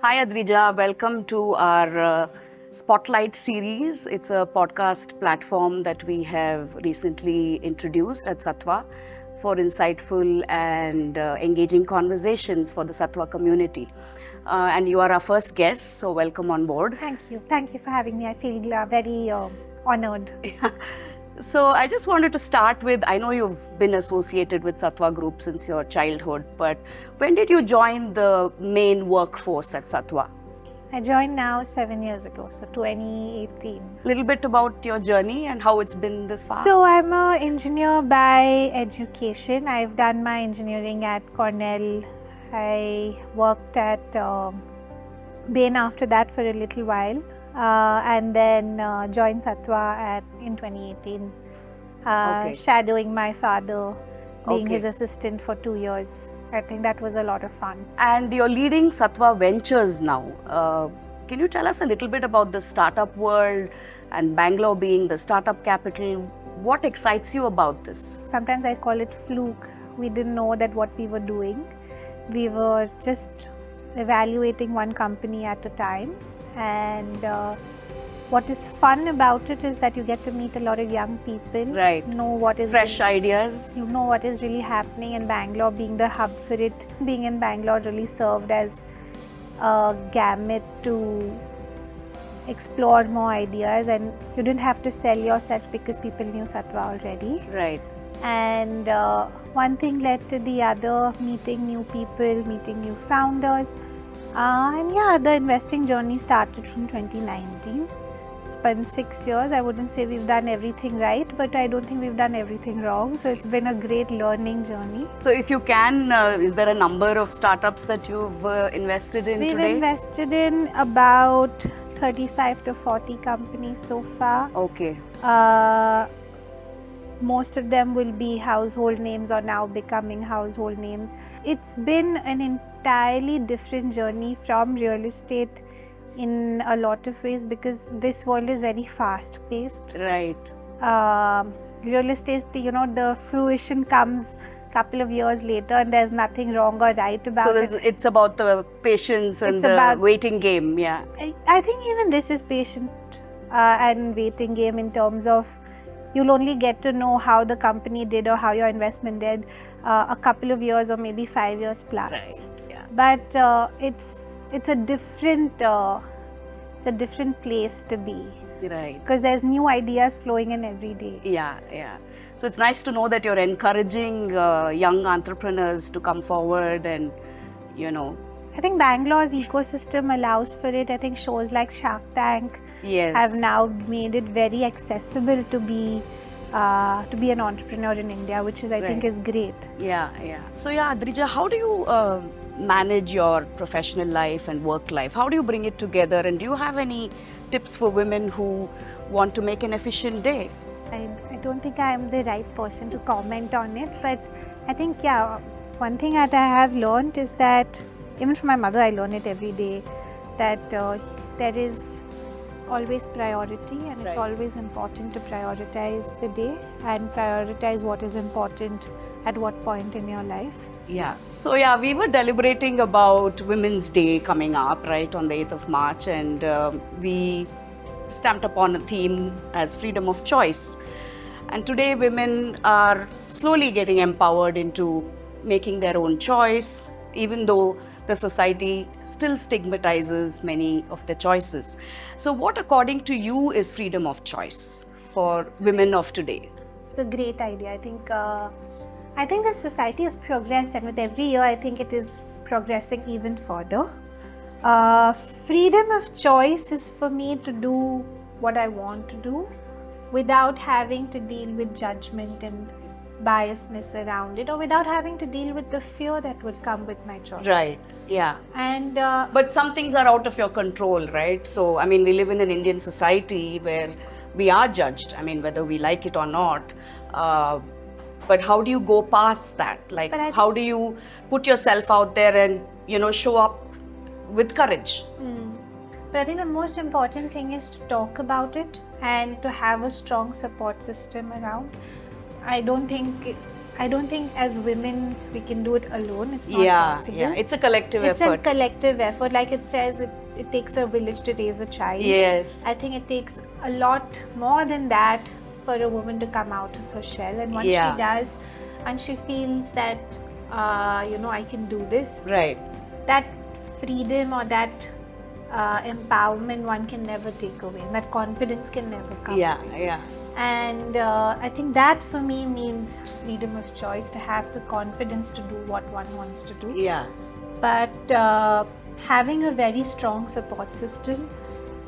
Hi Adrija, welcome to our Spotlight series. It's a podcast platform that we have recently introduced at Sattva for insightful and engaging conversations for the Sattva community. And you are our first guest, so welcome on board. Thank you. Thank you for having me. I feel very honored. So I just wanted to start with, I know you've been associated with Sattva Group since your childhood, but when did you join the main workforce at Sattva? I joined now 7 years ago, so 2018. A little bit about your journey and how it's been this far. So I'm an engineer by education. I've done my engineering at Cornell. I worked at Bain after that for a little while. And then joined Sattva in 2018, shadowing my father, being his assistant for 2 years. I think that was a lot of fun. And you're leading Sattva Ventures now. Can you tell us a little bit about the startup world and Bangalore being the startup capital? What excites you about this? Sometimes I call it fluke. We didn't know that what we were doing. We were just evaluating one company at a time. And what is fun about it is that you get to meet a lot of young people. Right. Know what is fresh ideas. You know what is really happening in Bangalore, being the hub for it. Being in Bangalore really served as a gamut to explore more ideas, and you didn't have to sell yourself because people knew Sattva already. Right. And one thing led to the other, meeting new people, meeting new founders. The investing journey started from 2019. It's been 6 years. I wouldn't say we've done everything right, but I don't think we've done everything wrong. So it's been a great learning journey. So if you can, is there a number of startups that you've invested in today? We've invested in about 35 to 40 companies so far. Okay. Most of them will be household names or now becoming household names. It's been an entirely different journey from real estate in a lot of ways because this world is very fast paced. Right. Real estate, the fruition comes a couple of years later and there's nothing wrong or right about it. So it's about the patience and the waiting game, yeah. I think even this is patient and waiting game in terms of you'll only get to know how the company did or how your investment did a couple of years or maybe 5 years plus. Right. Yeah. But it's a different place to be. Right. Because there's new ideas flowing in every day. Yeah, yeah. So it's nice to know that you're encouraging young entrepreneurs to come forward and, I think Bangalore's ecosystem allows for it. I think shows like Shark Tank have now made it very accessible to be an entrepreneur in India, which is I think is great. Yeah, yeah. So Adrija, how do you manage your professional life and work life? How do you bring it together? And do you have any tips for women who want to make an efficient day? I don't think I am the right person to comment on it, but I think one thing that I have learned is that even from my mother, I learn it every day, that there is always priority and it's always important to prioritize the day and prioritize what is important at what point in your life. Yeah. So we were deliberating about Women's Day coming up, right, on the 8th of March, and we stamped upon a theme as freedom of choice. And today women are slowly getting empowered into making their own choice, even though the society still stigmatizes many of their choices. So what, according to you, is freedom of choice for women of today? It's a great idea. I think the society has progressed, and with every year, I think it is progressing even further. Freedom of choice is for me to do what I want to do without having to deal with judgment and biasness around it, or without having to deal with the fear that would come with my choice. Right, yeah. And but some things are out of your control, right? So, I mean, we live in an Indian society where we are judged, I mean, whether we like it or not. But how do you go past that? Like, how do you put yourself out there and, show up with courage? But I think the most important thing is to talk about it and to have a strong support system around. I don't think I don't think as women we can do it alone. It's not Yeah, possible. yeah. It's a collective It's effort. a collective effort. Like it says, it takes a village to raise a child. Yes. I think it takes a lot more than that for a woman to come out of her shell. And once Yeah. she does, and she feels that, I can do this, Right. that freedom or that empowerment one can never take away. That confidence can never come Yeah, away. yeah. And I think that for me means freedom of choice, to have the confidence to do what one wants to do. Yeah. But having a very strong support system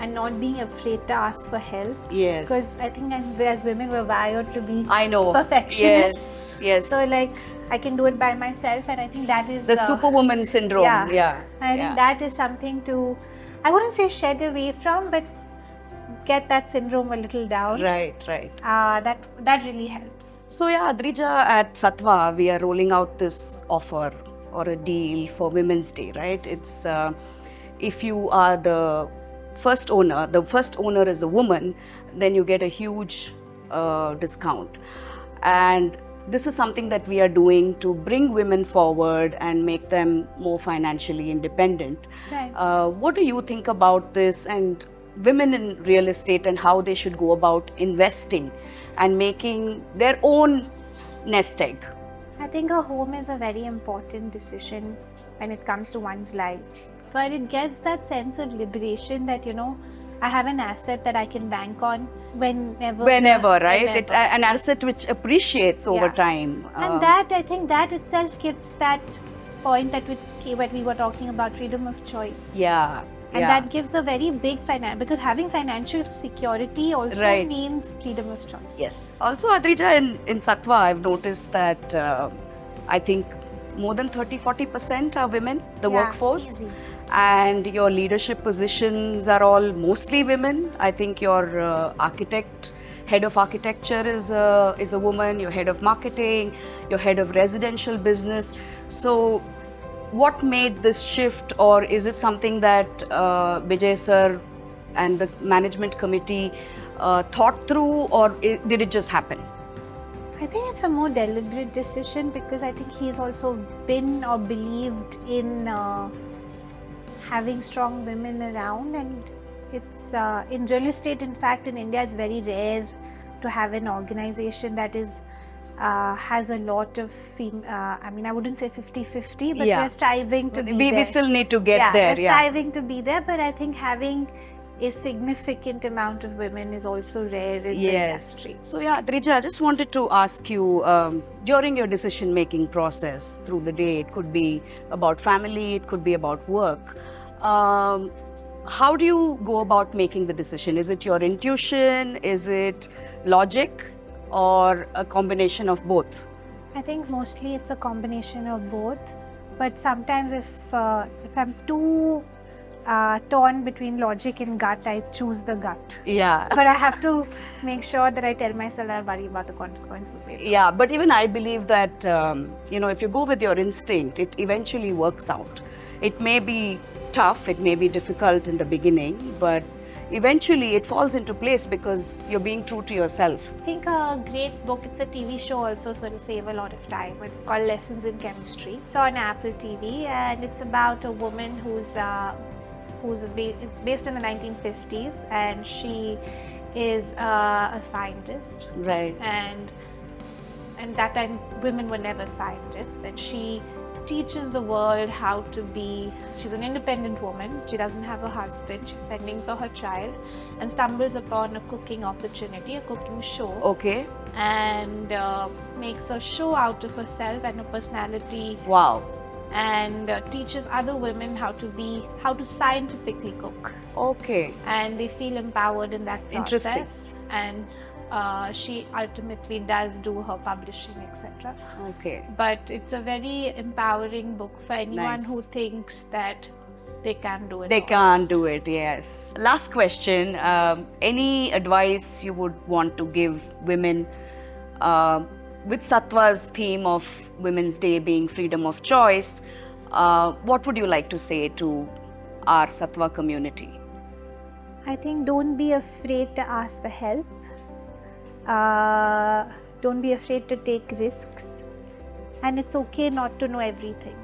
and not being afraid to ask for help. Yes. Because I think as women we're wired to be I know. perfectionists. Yes. Yes. So like I can do it by myself, and I think that is the superwoman syndrome. yeah. Yeah. And I think that is something to, I wouldn't say shed away from, but get that syndrome a little down. Right, right. That really helps. So yeah, Adrija, at Sattva, we are rolling out this offer or a deal for Women's Day, right? It's if you are the first owner is a woman, then you get a huge discount. And this is something that we are doing to bring women forward and make them more financially independent. Right. What do you think about this, and women in real estate, and how they should go about investing and making their own nest egg? I think a home is a very important decision when it comes to one's life. But it gives that sense of liberation that, I have an asset that I can bank on whenever, Right? It, an asset which appreciates over Yeah. time. And that, I think that itself gives that point that we were talking about, freedom of choice. Yeah. And yeah. that gives a very big because having financial security also Right. means freedom of choice. Yes. Also, Adrija, in Sattva, I've noticed that I think more than 30-40% are women, the Yeah, workforce. easy. And your leadership positions are all mostly women. I think your head of architecture is a woman, your head of marketing, your head of residential business. So what made this shift, or is it something that Bijay sir and the management committee thought through, or did it just happen? I think it's a more deliberate decision, because I think he's also been or believed in having strong women around, and it's in real estate, in fact in India, it's very rare to have an organization that is has a lot of I mean, I wouldn't say 50-50, but Yeah. we're striving to be We there. still need to get there. We're striving to be there, but I think having a significant amount of women is also rare in the industry. So yeah, Adrija, I just wanted to ask you, during your decision-making process through the day, it could be about family, it could be about work. How do you go about making the decision? Is it your intuition? Is it logic? Or a combination of both? I think mostly it's a combination of both. But sometimes if I'm too torn between logic and gut, I choose the gut. Yeah. But I have to make sure that I tell myself I'll worry about the consequences later. Yeah, but even I believe that, if you go with your instinct, it eventually works out. It may be tough, it may be difficult in the beginning, but eventually it falls into place because you're being true to yourself. I think a great book, it's a TV show also, so to save a lot of time. It's called Lessons in Chemistry. It's on Apple TV, and it's about a woman it's based in the 1950s, and she is a scientist. Right. And that time women were never scientists, and she teaches the world how to be. She's an independent woman, she doesn't have a husband, she's sending for her child, and stumbles upon a cooking opportunity, a cooking show. Okay. And makes a show out of herself and her personality. Wow. And teaches other women how to scientifically cook. Okay. And they feel empowered in that process. Interesting. And she ultimately does do her publishing, etc. Okay. But it's a very empowering book for anyone Nice. who thinks that they can do it. They all. can't do it, yes. Last question. Any advice you would want to give women with Sattva's theme of Women's Day being freedom of choice? What would you like to say to our Sattva community? I think don't be afraid to ask for help. Don't be afraid to take risks. and it's okay not to know everything.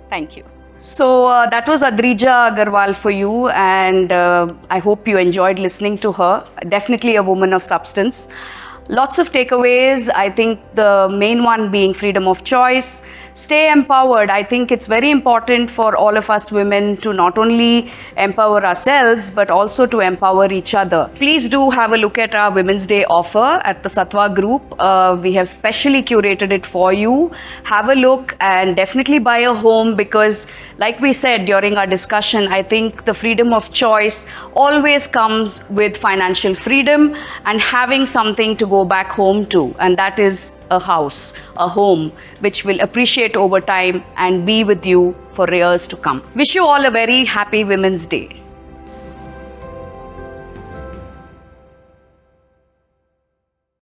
Thank you. So that was Adrija Agarwal for you, and I hope you enjoyed listening to her. Definitely a woman of substance. Lots of takeaways. I think the main one being freedom of choice. Stay empowered. I think it's very important for all of us women to not only empower ourselves but also to empower each other. Please do have a look at our Women's Day offer at the Satwa Group. We have specially curated it for you. Have a look and definitely buy a home, because like we said during our discussion, I think the freedom of choice always comes with financial freedom and having something to go back home to, and that is a house, a home, which will appreciate over time and be with you for years to come. Wish you all a very happy Women's Day.